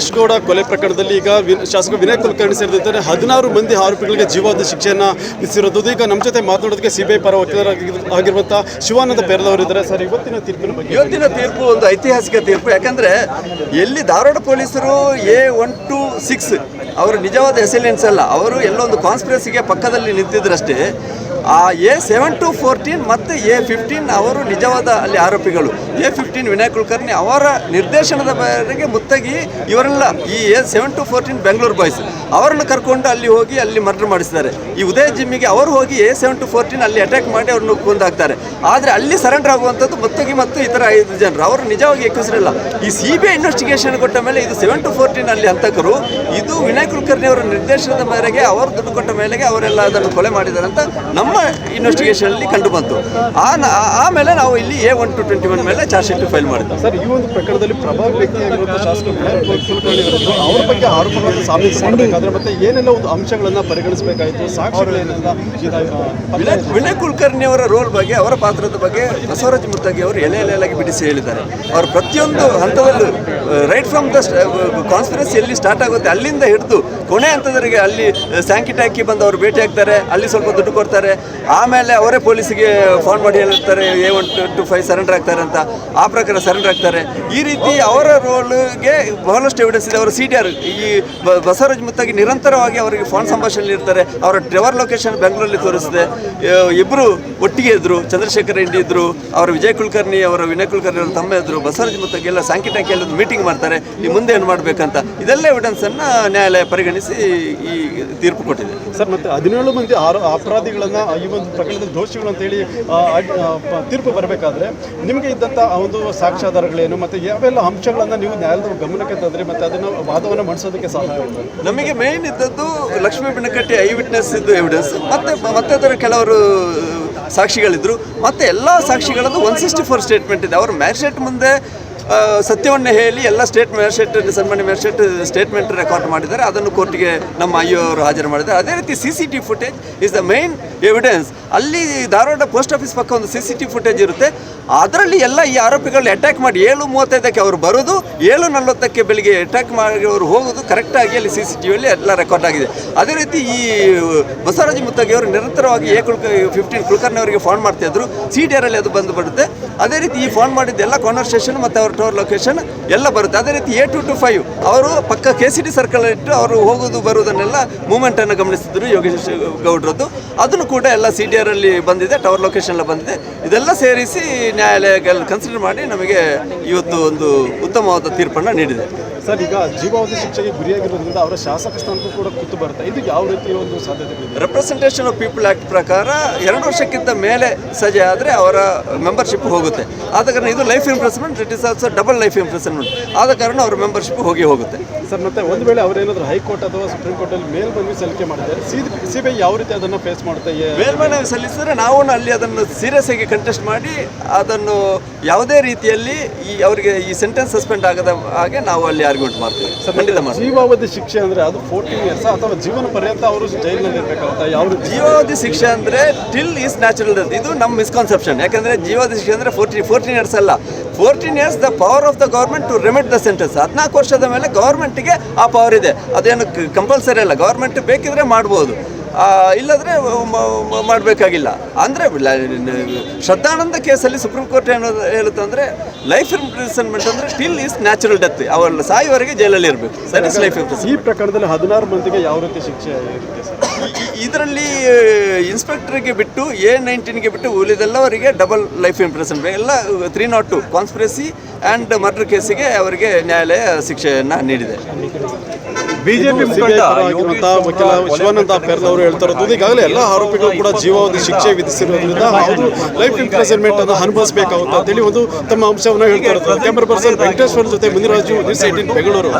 ರಮೇಶ್ ಗೌಡ ಕೊಲೆ ಪ್ರಕರಣದಲ್ಲಿ ಈಗ ಶಾಸಕ ವಿನಯ್ ಕುಲಕರ್ಣಿ ಸೇರಿದಂತೆ 16 ಮಂದಿ ಆರೋಪಿಗಳಿಗೆ ಜೀವಾವಧಿ ಶಿಕ್ಷೆಯನ್ನು ವಿಧಿಸಿರೋದು. ಈಗ ನಮ್ಮ ಜೊತೆ ಮಾತನಾಡೋದಕ್ಕೆ ಸಿಬಿಐ ಪರ ವಕೀಲರಾಗಿರುವಂಥ ಶಿವಾನಂದ ಪೇರ್ಲವರು ಇದ್ದಾರೆ. ಸರ್, ಇವತ್ತಿನ ತೀರ್ಪಿನ ಬಗ್ಗೆ? ಇವತ್ತಿನ ತೀರ್ಪು ಒಂದು ಐತಿಹಾಸಿಕ ತೀರ್ಪು. ಯಾಕಂದರೆ ಎಲ್ಲಿ ಧಾರವಾಡ ಪೊಲೀಸರು A1 to 6 ಅವರು ನಿಜವಾದ ಅಸೈಲೆನ್ಸ್ ಅಲ್ಲ, ಅವರು ಎಲ್ಲೊಂದು ಕಾನ್ಸ್ಪಿರಸಿಗೆ ಪಕ್ಕದಲ್ಲಿ ನಿಂತಿದ್ರಷ್ಟೇ. ಆ A7 to 14 ಮತ್ತು A15 ಅವರು ನಿಜವಾದ ಅಲ್ಲಿ ಆರೋಪಿಗಳು. A15 ವಿನಯ್ ಕುಲಕರ್ಣಿ ಅವರ ನಿರ್ದೇಶನದ ಮೇರೆಗೆ ಮುತ್ತಗಿ ಇವರೆಲ್ಲ ಈ A7 to 14 ಬೆಂಗಳೂರು ಬಾಯ್ಸ್ ಅವರನ್ನು ಕರ್ಕೊಂಡು ಅಲ್ಲಿ ಹೋಗಿ ಅಲ್ಲಿ ಮರ್ಡರ್ ಮಾಡಿಸಿದ್ದಾರೆ. ಈ ಉದಯ ಜಿಮ್ಮಿಗೆ ಅವರು ಹೋಗಿ A7 to 14 ಅಲ್ಲಿ ಅಟ್ಯಾಕ್ ಮಾಡಿ ಅವ್ರನ್ನ ಕೊಂದಾಕ್ತಾರೆ. ಆದರೆ ಅಲ್ಲಿ ಸರೆಂಡರ್ ಆಗುವಂಥದ್ದು ಮುತ್ತಗಿ ಮತ್ತು ಇತರ 5 ಜನರು. ಅವರು ನಿಜವಾಗಿ ಎಕ್ಕಿಸಲಿಲ್ಲ. ಈ CBI ಇನ್ವೆಸ್ಟಿಗೇಷನ್ ಕೊಟ್ಟ ಮೇಲೆ ಇದು 7 to 14 ಅಲ್ಲಿ ಹಂತಕರು, ಇದು ವಿನಯ್ ಕುಲಕರ್ಣಿ ಅವರ ನಿರ್ದೇಶನದ ಮೇರೆಗೆ ಅವರು ದುಡ್ಡು ಕೊಟ್ಟ ಮೇಲೆಗೆ ಅವರೆಲ್ಲ ಅದನ್ನು ಕೊಲೆ ಮಾಡಿದ್ದಾರೆ ಅಂತ ನಮ್ಮ ಇನ್ವೆಸ್ಟಿಗೇಷನ್ ಅಲ್ಲಿ ಕಂಡು ಬಂತು. ಆಮೇಲೆ ನಾವು ಇಲ್ಲಿ A1 to 21 ಮೇಲೆ ಚಾರ್ಜ್ ಶೀಟ್ ಫೈಲ್ ಮಾಡಿದ್ವಿ. ಸರ್, ಈ ಒಂದು ಪ್ರಕರಣದಲ್ಲಿ ಪ್ರಭಾವಿ ವ್ಯಕ್ತಿಯಾಗಿರುವಂಥ ಶಾಸಕ ಕುಲಕರ್ಣಿ ಅವರ ಬಗ್ಗೆ ಆರೋಪಗಳನ್ನು ಸಾಬೀತುಪಡಿಸಬೇಕಾದ್ರೆ ಮತ್ತೆ ಏನೆಲ್ಲ ಒಂದು ಅಂಶಗಳನ್ನು ಪರಿಗಣಿಸಬೇಕಾಯಿತು, ಸಾಕ್ಷಿಗಳೇನೆಲ್ಲ? ವಿನಯ್ ಕುಲಕರ್ಣಿ ಅವರ ರೋಲ್ ಬಗ್ಗೆ, ಅವರ ಪಾತ್ರದ ಬಗ್ಗೆ ಬಸವರಾಜ ಮುತ್ತಗಿ ಅವರು ಎಲೆಯಾಗಿ ಬಿಡಿಸಿ ಹೇಳಿದ್ದಾರೆ. ಅವರು ಪ್ರತಿಯೊಂದು ಹಂತದಲ್ಲೂ ರೈಟ್ ಫ್ರಮ್ ದ ಕಾನ್ಸ್ಪಿರಸಿ ಎಲ್ಲಿ ಸ್ಟಾರ್ಟ್ ಆಗುತ್ತೆ ಅಲ್ಲಿಂದ ಹಿಡಿದು ಕೊನೆ ಹಂತದವರೆಗೆ ಅಲ್ಲಿ ಸ್ಯಾಂಕಿಟ್ ಹಾಕಿ ಬಂದು ಅವರು ಭೇಟಿ ಆಗ್ತಾರೆ, ಅಲ್ಲಿ ಸ್ವಲ್ಪ ದುಡ್ಡು ಕೊಡ್ತಾರೆ, ಆಮೇಲೆ ಅವರೇ ಪೊಲೀಸಿಗೆ ಫೋನ್ ಮಾಡಿ ಹೇಳಿರ್ತಾರೆ A1 to 5 ಸರೆಂಡರ್ ಆಗ್ತಾರೆ ಅಂತ. ಆ ಪ್ರಕಾರ ಸರೆಂಡರ್ ಆಗ್ತಾರೆ. ಈ ರೀತಿ ಅವರ ರೋಲ್ಗೆ ಬಹಳಷ್ಟು ಎವಿಡೆನ್ಸ್ ಇದೆ. ಅವರು CDR ಈ ಬಸವರಾಜ ಮುತ್ತಗಿ ನಿರಂತರವಾಗಿ ಅವರಿಗೆ ಫೋನ್ ಸಂಭಾಷಣೆ ಇರ್ತಾರೆ. ಅವರ ಟ್ರೆವರ್ ಲೊಕೇಶನ್ ಬೆಂಗಳೂರಲ್ಲಿ ತೋರಿಸಿದೆ. ಇಬ್ಬರು ಒಟ್ಟಿಗೆ ಇದ್ದರು, ಚಂದ್ರಶೇಖರ್ ಇಂಡಿ ಇದ್ದರು, ಅವರು ವಿಜಯ್ ಕುಲಕರ್ಣಿ ಅವರ ವಿನಯ್ ಕುಲಕರ್ಣಿ ಅವರ ತಮ್ಮ ಇದ್ದರು. ಬಸವರಾಜ ಮುತ್ತಗಿ ಎಲ್ಲ ಸಾಂಕಿಟಾಕಿಯಲ್ಲಿ ಒಂದು ಮೀಟಿಂಗ್ ಮಾಡ್ತಾರೆ, ಈ ಮುಂದೆ ಏನು ಮಾಡಬೇಕಂತ. ಇದೆಲ್ಲ ಎವಿಡೆನ್ಸನ್ನು ನ್ಯಾಯಾಲಯ ಪರಿಗಣಿಸಿ ಈ ತೀರ್ಪು ಕೊಟ್ಟಿದೆ. ಸರ್, ಮತ್ತೆ 17 ಮಂದಿ ಅಪರಾಧಿಗಳನ್ನು ಈ ಒಂದು ಪ್ರಕರಣದ ದೋಷಿಗಳು ಅಂತೇಳಿ ತೀರ್ಪು ಬರಬೇಕಾದ್ರೆ ನಿಮಗೆ ಇದ್ದಂಥ ಒಂದು ಸಾಕ್ಷ್ಯಾಧಾರಗಳೇನು ಮತ್ತು ಯಾವೆಲ್ಲ ಅಂಶಗಳನ್ನು ನೀವು ನ್ಯಾಯಾಲಯದ ಗಮನಕ್ಕೆ ತಂದರೆ ಮತ್ತು ಅದನ್ನು ವಾದವನ್ನು ಮಾಡಿಸೋದಕ್ಕೆ ಸಹಾಯ ಆಯಿತು? ನಮಗೆ ಮೇನ್ ಇದ್ದದ್ದು ಲಕ್ಷ್ಮೀ ಬೆನಕಟ್ಟಿ ಐ ವಿಟ್ನೆಸ್ ಇದ್ದು ಎವಿಡೆನ್ಸ್ ಮತ್ತೆ ಅದರ ಕೆಲವರು ಸಾಕ್ಷಿಗಳಿದ್ರು. ಮತ್ತು ಎಲ್ಲ ಸಾಕ್ಷಿಗಳದ್ದು 164 ಸ್ಟೇಟ್ಮೆಂಟ್ ಇದೆ. ಅವರು ಮ್ಯಾಜಿಸ್ಟ್ರೇಟ್ ಮುಂದೆ ಸತ್ಯವನ್ನೇ ಹೇಳಿ ಎಲ್ಲ ಸನ್ಮಾನ್ಯ ಮ್ಯಾಜಿಸ್ಟ್ರೇಟ್ ಸ್ಟೇಟ್ಮೆಂಟ್ ರೆಕಾರ್ಡ್ ಮಾಡಿದ್ದಾರೆ. ಅದನ್ನು ಕೋರ್ಟಿಗೆ ನಮ್ಮ IO ಅವರು ಹಾಜರು ಮಾಡಿದ್ದಾರೆ. ಅದೇ ರೀತಿ CCTV footage is the main evidence. ಅಲ್ಲಿ ಧಾರವಾಡ ಪೋಸ್ಟ್ ಆಫೀಸ್ ಪಕ್ಕ ಒಂದು CCTV ಫುಟೇಜ್ ಇರುತ್ತೆ. ಅದರಲ್ಲಿ ಎಲ್ಲ ಈ ಆರೋಪಿಗಳು ಅಟ್ಯಾಕ್ ಮಾಡಿ 7:35ಕ್ಕೆ ಅವರು ಬರೋದು, 7:40ಕ್ಕೆ ಬೆಳಿಗ್ಗೆ ಅಟ್ಯಾಕ್ ಮಾಡಿ ಅವರು ಹೋಗೋದು ಕರೆಕ್ಟಾಗಿ ಅಲ್ಲಿ CCTVಯಲ್ಲಿ ಎಲ್ಲ ರೆಕಾರ್ಡ್ ಆಗಿದೆ. ಅದೇ ರೀತಿ ಈ ಬಸವರಾಜ ಮುತ್ತಗಿ ಅವರು ನಿರಂತರವಾಗಿ A15 ಕುಲಕರ್ಣಿ ಅವರಿಗೆ ಫೋನ್ ಮಾಡ್ತಾಯಿದ್ರು. CDRಲ್ಲಿ ಅದು ಬಂದು ಬರುತ್ತೆ. ಅದೇ ರೀತಿ ಈ ಫೋನ್ ಮಾಡಿದ್ದೆಲ್ಲ ಕಾನ್ವರ್ಸೇಷನ್ ಮತ್ತು ಅವ್ರ ಟವರ್ ಲೊಕೇಶನ್ ಎಲ್ಲ ಬರುತ್ತೆ. ಅದೇ ರೀತಿ A2 to 5 ಅವರು ಪಕ್ಕ KCD ಸರ್ಕಲ್ ಇಟ್ಟು ಅವರು ಹೋಗೋದು ಬರುವುದನ್ನೆಲ್ಲ ಮೂಮೆಂಟನ್ನು ಗಮನಿಸಿದ್ರು ಯೋಗೇಶ್ ಗೌಡ್ರದ್ದು. ಅದನ್ನು ಕೂಡ ಎಲ್ಲ CDRಲ್ಲಿ ಬಂದಿದೆ, ಟವರ್ ಲೊಕೇಶನ್ ಎಲ್ಲ ಬಂದಿದೆ. ಇದೆಲ್ಲ ಸೇರಿಸಿ ನ್ಯಾಯಾಲಯ ಕನ್ಸಿಡರ್ ಮಾಡಿ ನಮಗೆ ಇವತ್ತು ಒಂದು ಉತ್ತಮವಾದ ತೀರ್ಪನ್ನು ನೀಡಿದೆ. ಸರ್, ಈಗ ಜೀವಾವಧಿ ಶಿಕ್ಷೆಗೆ ಗುರಿಯಾಗಿರೋದ್ರಿಂದ ಅವರ ಶಾಸಕ ಸ್ಥಾನಕ್ಕೂ ಕೂಡ ಕೂತು ಬರುತ್ತೆ. ಇದು ಯಾವ ರೀತಿ ಒಂದು ಸಾಧ್ಯತೆ? ರೆಪ್ರೆಸೆಂಟೇಷನ್ ಆಫ್ ಪೀಪಲ್ ಆ್ಯಕ್ಟ್ ಪ್ರಕಾರ 2 ವರ್ಷಕ್ಕಿಂತ ಮೇಲೆ ಸಜೆ ಆದರೆ ಅವರ ಮೆಂಬರ್ಶಿಪ್ ಹೋಗುತ್ತೆ. ಆದ ಕಾರಣ ಇದು life imprisonment, it is also double life imprisonment. ಆದ ಕಾರಣ ಅವರ ಮೆಂಬರ್ಶಿಪ್ ಹೋಗುತ್ತೆ. ಸರ್, ಮತ್ತೆ ಒಂದು ವೇಳೆ ಅವರೇನಾದರೂ ಹೈಕೋರ್ಟ್ ಅಥವಾ ಸುಪ್ರೀಂ ಕೋರ್ಟಲ್ಲಿ ಮೇಲ್ಮನವಿ ಸಲ್ಲಿಕೆ ಮಾಡಿದರೆ CBI ಯಾವ ರೀತಿ ಅದನ್ನು ಫೇಸ್ ಮಾಡುತ್ತೆ? ಮೇಲ್ಮನವಿ ಸಲ್ಲಿಸಿದರೆ ನಾವು ಅಲ್ಲಿ ಅದನ್ನು ಸೀರಿಯಸ್ ಆಗಿ ಕಂಟೆಸ್ಟ್ ಮಾಡಿ ಅದನ್ನು ಯಾವುದೇ ರೀತಿಯಲ್ಲಿ ಅವರಿಗೆ ಈ ಸೆಂಟೆನ್ಸ್ ಸಸ್ಪೆಂಡ್ ಆಗದ ಹಾಗೆ ನಾವು ಅಲ್ಲಿ ಆರ್ಗ್ಯುಮೆಂಟ್ ಮಾಡ್ತೀವಿ. ಜೀವಾವಧಿ ಶಿಕ್ಷೆ ಅಂದರೆ ಅದು 14 ಇಯರ್ಸ್ ಅಥವಾ ಜೀವನ ಪರ್ಯಂತ ಅವರು ಜೈಲಿನಲ್ಲಿ ಇರಬೇಕಾಗುತ್ತೆ? ಯಾವ ರೀತಿ ಜೀವಾವಧಿ ಶಿಕ್ಷೆ ಅಂದರೆ ಟಿಲ್ ಈಸ್ ನ್ಯಾಚುರಲ್ ಡೆತ್. ಇದು ನಮ್ಮ ಮಿಸ್ಕಾನ್ಸೆಪ್ಷನ್. ಯಾಕಂದರೆ ಜೀವಾವಧಿ ಶಿಕ್ಷೆ ಅಂದರೆ 14 ಇಯರ್ಸ್ ಅಲ್ಲ. 14 years the power of the government to remit the sentence. 14 ವರ್ಷದ ಮೇಲೆ ಗೌರ್ಮೆಂಟ್ಗೆ ಆ ಪವರ್ ಇದೆ. ಅದೇನು ಕಂಪಲ್ಸರಿ ಅಲ್ಲ. ಗೌರ್ಮೆಂಟ್ ಬೇಕಿದ್ರೆ ಮಾಡ್ಬೋದು, ಇಲ್ಲದ್ರೆ ಮಾಡಬೇಕಾಗಿಲ್ಲ. ಅಂದರೆ ಶ್ರದ್ಧಾನಂದ ಕೇಸಲ್ಲಿ ಸುಪ್ರೀಂ ಕೋರ್ಟ್ ಏನೋ ಹೇಳುತ್ತಂದರೆ ಲೈಫ್ ಇಂಪ್ರಿಸನ್ಮೆಂಟ್ ಅಂದರೆ ಟಿಲ್ ಈಸ್ ನ್ಯಾಚುರಲ್ ಡೆತ್. ಅವರ ಸಾಯುವವರೆಗೆ ಜೈಲಲ್ಲಿ ಇರಬೇಕು. That is life imprisonment. ಈ ಪ್ರಕರಣದಲ್ಲಿ 16 ಮಂದಿಗೆ ಯಾವ ರೀತಿ ಶಿಕ್ಷೆ ಇರುತ್ತೆ ಸರ್? ಇದರಲ್ಲಿ ಇನ್ಸ್ಪೆಕ್ಟರ್ಗೆ ಬಿಟ್ಟು A19ಗೆ ಬಿಟ್ಟು ಉಳಿದೆಲ್ಲವರಿಗೆ ಡಬಲ್ ಲೈಫ್ ಇಂಪ್ರಿಸನ್ಮೆಂಟ್. ಎಲ್ಲ 302 ಕಾನ್ಸ್ಪಿರಸಿ ಆ್ಯಂಡ್ ಮರ್ಡರ್ ಕೇಸಿಗೆ ಅವರಿಗೆ ನ್ಯಾಯಾಲಯ ಶಿಕ್ಷೆಯನ್ನು ನೀಡಿದೆ. ಬಿಜೆಪಿ ಮುಖಂಡ ವಕೀಲ ಶಿವಾನಂದ ಪೇರ್ಲವರು ಹೇಳ್ತಾ ಇರೋದು, ಈಗಾಗಲೇ ಎಲ್ಲ ಆರೋಪಿಗಳು ಕೂಡ ಜೀವಾವಧಿ ಶಿಕ್ಷೆ ವಿಧಿಸಿರೋದ್ರಿಂದ ಅವರು ಲೈಫ್ ಇಂಪ್ರಿಸನ್ಮೆಂಟ್ ಅನ್ನು ಅನುಭವಿಸಬೇಕಾಗುತ್ತೆ ಅಂತೇಳಿ ಒಂದು ತಮ್ಮ ಅಂಶವನ್ನು ಹೇಳ್ತಾ ಇರೋದು. ಕ್ಯಾಮರಾ ಪರ್ಸನ್ ವೆಂಕಟೇಶ್ವರ ಜೊತೆ ಮುನಿರಾಜು, ನ್ಯೂಸ್ 18 ಬೆಂಗಳೂರು.